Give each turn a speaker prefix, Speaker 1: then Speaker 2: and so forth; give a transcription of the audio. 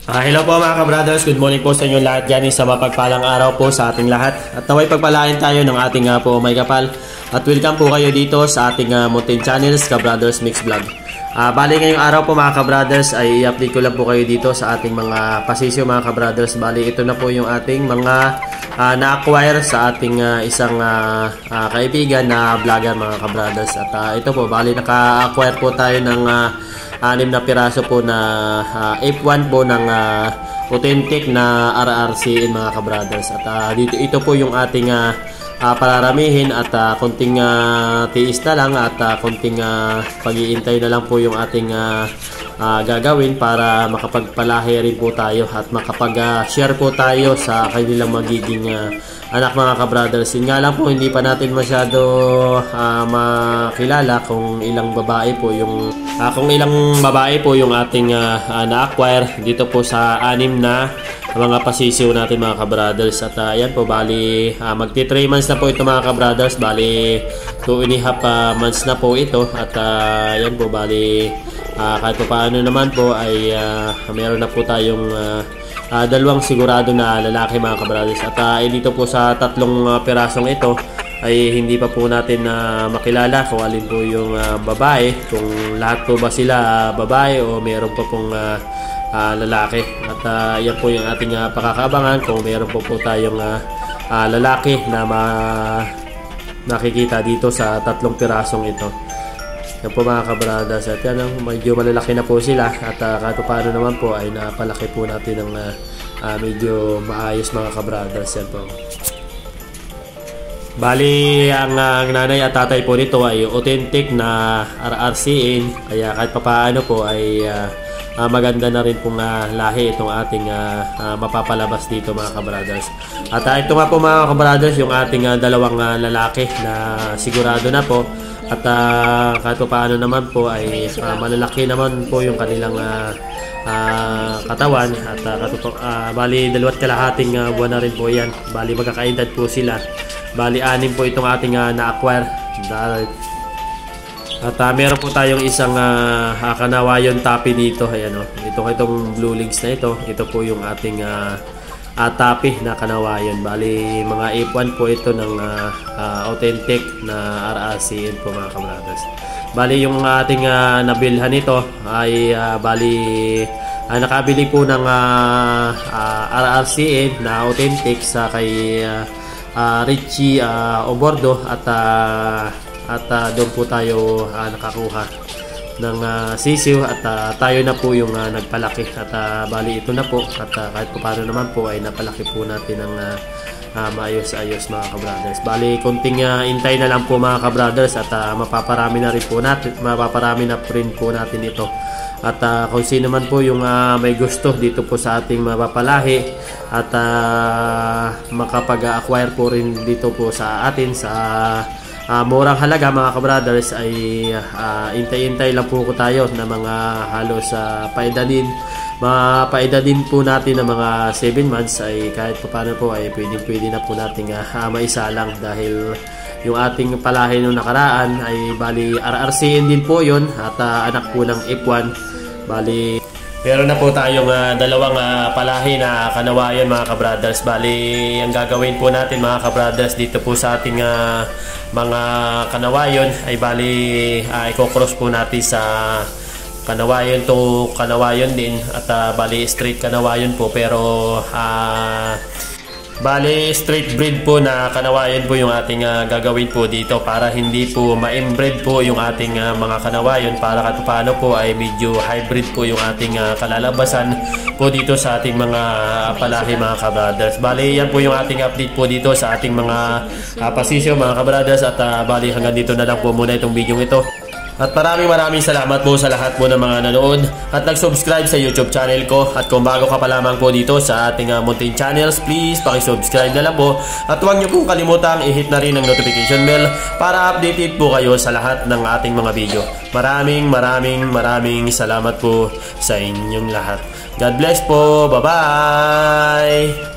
Speaker 1: Hello po mga ka-brothers, good morning po sa inyo lahat dyan, sa mapagpalang araw po sa ating lahat. At naway pagpalain tayo ng ating po may kapal. At welcome po kayo dito sa ating Mountain Channels, Ka-Brothers Mix Vlog. Bali ngayong araw po mga ka-brothers ay i-update ko lang po kayo dito sa ating mga pasisyo mga ka-brothers. Bali ito na po yung ating mga na-acquire sa ating isang kaibigan na vlogger mga ka-brothers. At ito po, bali naka-acquire po tayo ng 6 na piraso po na F1 po ng authentic na RRCN mga ka-brothers. At dito ito po yung ating pararamihin at konting tiis na lang at konting pag-iintay na lang po yung ating gagawin para makapagpalahi rin po tayo at makapag-share po tayo sa kanilang magiging anak mga ka-brothers. Yun nga lang po, hindi pa natin masyado makilala kung ilang babae po yung ating na-acquire dito po sa 6 na mga pasisiw natin mga ka-brothers. At yan po, bali magti 3 months na po ito mga ka-brothers. Bali 2.5 months na po ito. At yan po, bali kahit paano naman po ay meron na po tayong dalawang sigurado na lalaki mga ka-brothers. At dito po sa 3 pirasong ito ay hindi pa po natin makilala kung alin po yung babae, kung lahat po ba sila babae o meron pa pong lalaki. At yan po yung ating pakakabangan kung meron po tayong lalaki na nakikita dito sa 3 pirasong ito. Yan po mga ka-brothers. At yan, medyo malalaki na po sila. At kahit paano naman po ay napalaki po natin ng medyo maayos mga ka-brothers. Yan po. Bali, ang nanay at tatay po nito ay authentic na RRCN. Kaya kahit paano po ay maganda na rin pong lahi itong ating mapapalabas dito mga ka-brothers. At ito nga po mga ka-brothers, yung ating dalawang lalaki na sigurado na po. At kahit paano naman po ay malalaki naman po yung kanilang katawan. At bali 2.5 buwan na rin po yan. Bali magkakaedad po sila. Bali 6 po itong ating na-acquire. At meron po tayong isang kanawayon tapi dito. Ayan, itong blue links na ito. Ito po yung ating tapi na kanawayon. Bali mga F1 po ito ng authentic na RRCN po mga ka-brothers. Bali yung ating nabilhan nito ay nakabili po ng RRCN na authentic sa kay Richie Obordo. At doon po tayo nakakuha ng sisiw at tayo na po yung nagpalaki. At bali ito na po. At kahit po paano naman po ay napalaki po natin ng maayos-ayos mga ka-brothers. Bali konting intay na lang po mga ka-brothers at mapaparami na rin po natin ito. At kung sino man po yung may gusto dito po sa ating mapapalahi at makapag-acquire po rin dito po sa atin sa murang halaga mga ka-brothers ay intay-intay lang po tayo na mga halos paedadin po natin ng mga 7 months ay kahit paano po ay pwede na po nating maisalang dahil yung ating palahi nung nakaraan ay bali RRCN din po yun at anak po ng F1. Bali meron na po tayong dalawang palahi na kanawayan mga ka-brothers. Bali ang gagawin po natin mga ka-brothers dito po sa ating mga kanawayon ay bali i-cross po natin sa kanawayon to kanawayon din. At bali straight kanawayon po pero bali straight breed po na kanawayan po yung ating gagawin po dito para hindi po ma-inbreed po yung ating mga kanawayan, para kahit paano po ay medyo hybrid po yung ating kalalabasan po dito sa ating mga palahi mga ka-brothers. Bali yan po yung ating update po dito sa ating mga pasisyo mga ka-brothers. At bali hanggang dito na lang po muna itong video ito. At maraming salamat po sa lahat po ng mga nanood at nag-subscribe sa YouTube channel ko. At kung bago ka pa lamang po dito sa ating Mountain Channels, please paki-subscribe na lang po. At huwag niyo pong kalimutang i-hit na rin ang notification bell para updated po kayo sa lahat ng ating mga video. Maraming salamat po sa inyong lahat. God bless po. Bye-bye!